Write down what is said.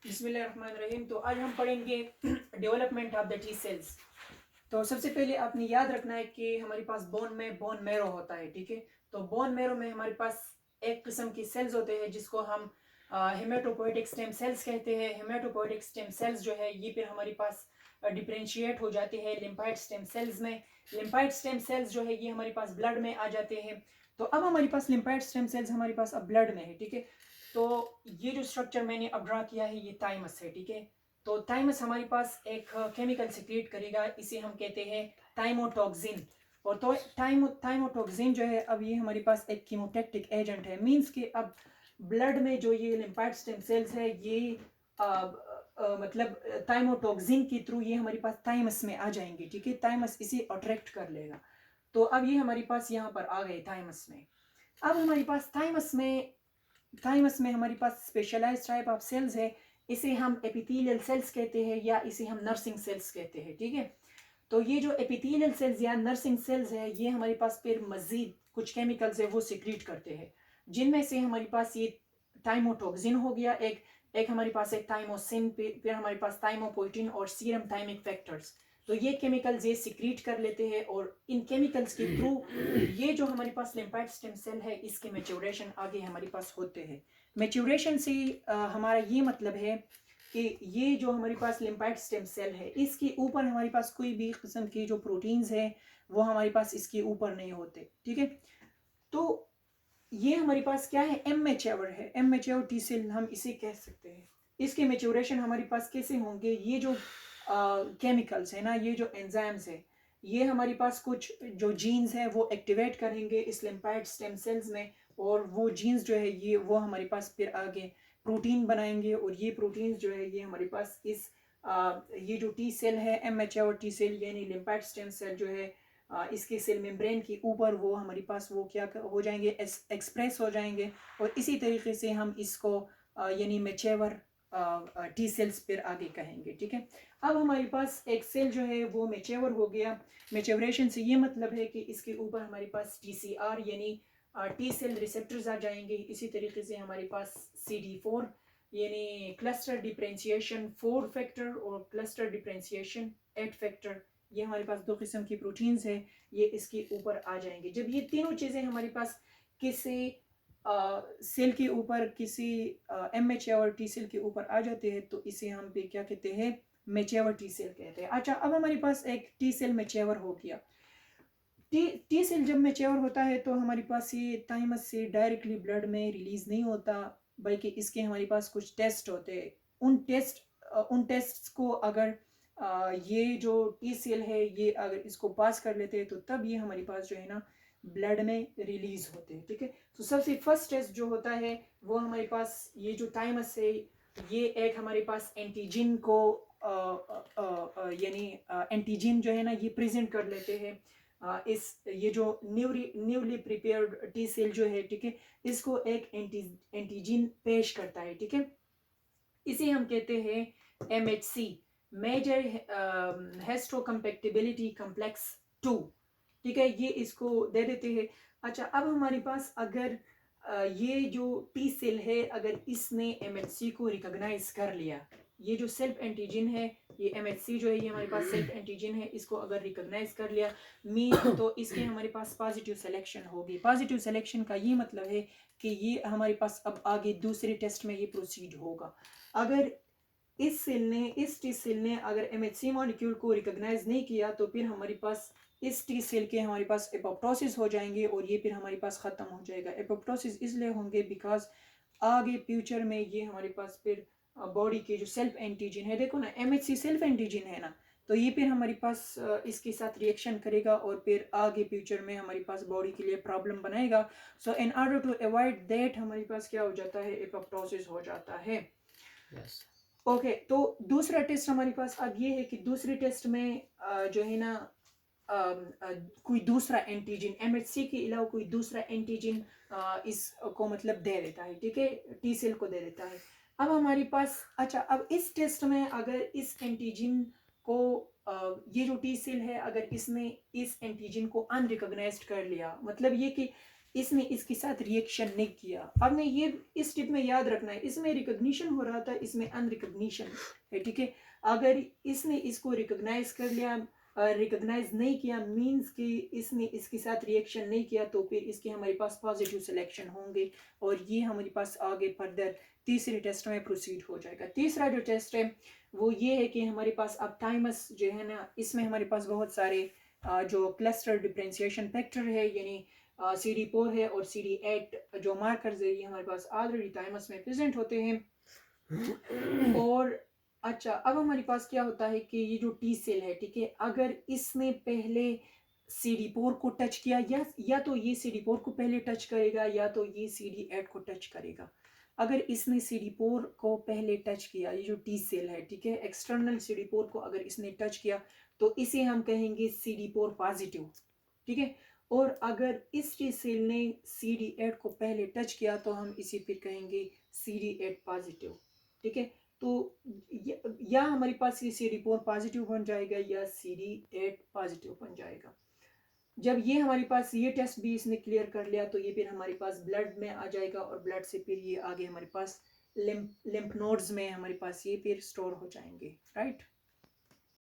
बिस्मिल्लाहिर्रहमानिर्रहीम। तो आज हम पढ़ेंगे development of the T cells. तो सबसे पहले आपने याद रखना है कि हमारे पास बोन में बोन मैरो होता है, ठीक है। तो बोन मैरो में हमारे पास एक किस्म की सेल्स होते हैं जिसको हम हेमेटोपोइटिक स्टेम सेल्स कहते हैं। हेमेटोपोइटिक स्टेम सेल्स जो है ये फिर हमारे पास डिफरेंशिएट हो जाते हैं लिम्फाइड स्टेम सेल्स में। लिम्फाइड स्टेम सेल्स जो है ये हमारे पास ब्लड में आ जाते हैं। तो अब हमारे पास लिम्फाइड स्टेम सेल्स हमारे पास अब ब्लड में है, ठीक है। तो ये जो स्ट्रक्चर मैंने अब ड्रा किया है ये थाइमस है, ठीक है। तो थाइमस हमारे पास एक केमिकल सिक्रिएट करेगा, इसे हम कहते हैं थाइमोटॉक्सिन। और तो थाइमोटॉक्सिन जो है अब ये हमारे पास एक कीमोटैक्टिक एजेंट है। मींस कि अब ब्लड में जो ये लिम्फाइड स्टेम सेल्स है ये मतलब थाइमोटॉक्सिन के थ्रू ये हमारे पास थाइमस में आ जाएंगे, ठीक है। थाइमस इसे अट्रैक्ट कर लेगा। तो अब ये हमारे पास यहाँ पर आ गए थाइमस में। अब हमारे पास थाइमस में हमारे पास स्पेशलाइज्ड टाइप ऑफ सेल्स है। इसे हम एपिथेलियल सेल्स कहते हैं या इसे हम नर्सिंग सेल्स कहते हैं, ठीक है। तो ये जो एपिथेलियल सेल्स या नर्सिंग सेल्स है ये हमारे पास फिर मजीद कुछ केमिकल्स है वो सिक्रीट करते हैं, जिनमें से हमारे पास ये थाइमोटॉक्सिन हो गया एक एक हमारे पास एक थाइमोसिन, फिर हमारे पास थाइमोपोइटिन और सीरम थाइमिक फैक्टर्स। तो ये केमिकल्स ये सिक्रीट कर लेते हैं और इन केमिकल्स के थ्रू ये जो हमारे पास लिम्फाइड स्टेम सेल है इसके मैच्योरेशन आगे हमारे पास होते हैं। मैच्योरेशन से हमारा ये मतलब है कि ये जो हमारे पास लिम्फाइड स्टेम सेल है इसके ऊपर हमारे पास कोई भी किस्म की जो प्रोटीन्स है वो हमारे पास इसके ऊपर नहीं होते, ठीक है। तो ये हमारे पास क्या है, एम मैच्योर है। एम मैच्योर टी सेल हम इसे कह सकते हैं। इसके मैच्योरेशन हमारे पास कैसे होंगे, ये जो केमिकल्स है ना, ये जो एंजाइम्स है ये हमारे पास कुछ जो जीन्स है वो एक्टिवेट करेंगे इस लिम्फाइड स्टेम सेल्स में। और वो जीन्स जो है ये वो हमारे पास फिर आगे प्रोटीन बनाएंगे और ये प्रोटीन्स जो है ये हमारे पास इस ये जो टी सेल है एम मैच्योर टी सेल यानी लिम्फाइड स्टेम सेल जो है इसके सेल मेम्ब्रेन के ऊपर वो हमारे पास वो क्या हो जाएंगे, एक्सप्रेस हो जाएंगे। और इसी तरीके से हम इसको यानी मैच्योर टी सेल्स फिर आगे कहेंगे, ठीक है। अब हमारे पास एक सेल जो है वो मैच्योर हो गया। मैच्योरेशन से ये मतलब है कि इसके ऊपर हमारे पास TCR यानी टी सेल रिसेप्टर्स आ जाएंगे। इसी तरीके से हमारे पास CD4 यानी क्लस्टर डिफरेंशिएशन 4 फैक्टर और क्लस्टर डिफरेंशिएशन 8 फैक्टर, ये हमारे पास दो किस्म की प्रोटीन्स है ये इसके ऊपर आ जाएंगे। जब ये तीनों चीज़ें हमारे पास किसी सेल के ऊपर किसी एम मैच्योर टी सेल के ऊपर आ जाते हैं तो इसे हम पे क्या कहते हैं, मैच्योर टी सेल कहते हैं। अच्छा, अब हमारे पास एक टी सेल मैच्योर हो गया। टी सेल जब मैच्योर होता है तो हमारे पास ये थाइमस से डायरेक्टली ब्लड में रिलीज नहीं होता, बल्कि इसके हमारे पास कुछ टेस्ट होते हैं। उन टेस्ट्स को अगर ये जो टी सेल है ये अगर इसको पास कर लेते हैं तो तब ये हमारे पास जो है ना ब्लड में रिलीज होते हैं, ठीक है। तो सबसे फर्स्ट टेस्ट जो होता है वो हमारे पास ये जो थाइमस है ये एक हमारे पास एंटीजन को यानी एंटीजन जो है ना ये प्रेजेंट कर लेते हैं। इस ये जो न्यूली प्रिपेयर्ड टी सेल जो है, ठीक है, इसको एक एंटीजन पेश करता है, ठीक है। इसे हम कहते हैं MHC, मेजर हिस्टोकम्पैटिबिलिटी कॉम्प्लेक्स 2, ठीक है, ये इसको दे देते हैं। अच्छा, अब हमारे पास अगर ये जो टी सेल है अगर इसने MHC को रिकॉग्नाइज कर लिया, ये जो सेल्फ एंटीजन है ये MHC जो है ये हमारे पास सेल्फ एंटीजन है, इसको अगर रिकॉग्नाइज कर लिया मीन तो इसके हमारे पास पॉजिटिव सिलेक्शन होगी। पॉजिटिव सिलेक्शन का ये मतलब है कि ये हमारे पास अब आगे दूसरे टेस्ट में ये प्रोसीड होगा। अगर इस टी सेल ने अगर MHC मॉलिक्यूल को रिकॉग्नाइज नहीं किया तो फिर हमारे पास इस टी सेल के हमारे पास एपोप्टोसिस हो जाएंगे और ये फिर हमारे पास ख़त्म हो जाएगा। एपोप्टोसिस इसलिए होंगे बिकॉज आगे फ्यूचर में ये हमारे पास फिर बॉडी के जो सेल्फ एंटीजन है, देखो ना MHC सेल्फ एंटीजन है ना, तो ये फिर हमारे पास इसके साथ रिएक्शन करेगा और फिर आगे फ्यूचर में हमारे पास बॉडी के लिए प्रॉब्लम बनाएगा। So in order to avoid that हमारे पास क्या हो जाता है, एपोप्टोसिस हो जाता है। Yes. ओके, तो दूसरा टेस्ट हमारे पास अब ये है कि दूसरे टेस्ट में जो है ना कोई दूसरा एंटीजन MHC के अलावा कोई दूसरा एंटीजन इसको मतलब दे देता है, ठीक है, टी सेल को दे देता है। अब हमारे पास अच्छा, अब इस टेस्ट में अगर इस एंटीजन को ये जो टी सेल है अगर इसने इस एंटीजन को अनरिकॉग्नाइज्ड कर लिया, मतलब ये कि इसने इसके साथ रिएक्शन नहीं किया। अब मैं ये इस स्टेप में याद रखना है, इसमें रिकॉग्निशन हो रहा था, इसमें अनरिकॉग्निशन है, ठीक है। अगर इसने इसको रिकॉग्नाइज कर लिया, रिकॉग्नाइज नहीं किया मींस कि इसने इसके साथ रिएक्शन नहीं किया, तो फिर इसके हमारे पास पॉजिटिव सिलेक्शन होंगे और ये हमारे पास आगे फर्दर तीसरे टेस्ट में प्रोसीड हो जाएगा। तीसरा जो टेस्ट है वो ये है कि हमारे पास अब थाइमस जो है ना, इसमें हमारे पास बहुत सारे जो क्लस्टर डिफरेंशिएशन फैक्टर है यानी CD4 है और CD8 जो मार्कर्स है ये हमारे पास ऑलरेडी थाइमस में प्रेजेंट होते हैं। और अच्छा, अब हमारे पास क्या होता है कि ये जो टी सेल है, ठीक है, अगर इसने पहले CD4 को टच किया या तो ये CD4 को पहले टच करेगा या तो ये CD8 को टच करेगा। अगर इसने CD4 को पहले टच किया, ये जो टी सेल है, ठीक है, एक्सटर्नल CD4 को अगर इसने टच किया तो इसे हम कहेंगे CD4 पॉजिटिव, ठीक है। और अगर इस टी सेल ने CD8 को पहले टच किया तो हम इसे फिर कहेंगे CD8 पॉजिटिव, ठीक है। तो या हमारे पास ये CD4 पॉजिटिव बन जाएगा या CD8 पॉजिटिव बन जाएगा। जब ये हमारे पास ये टेस्ट भी इसने क्लियर कर लिया तो ये फिर हमारे पास ब्लड में आ जाएगा और ब्लड से फिर ये आगे हमारे पास लिम्फ नोड्स में हमारे पास ये फिर स्टोर हो जाएंगे, राइट।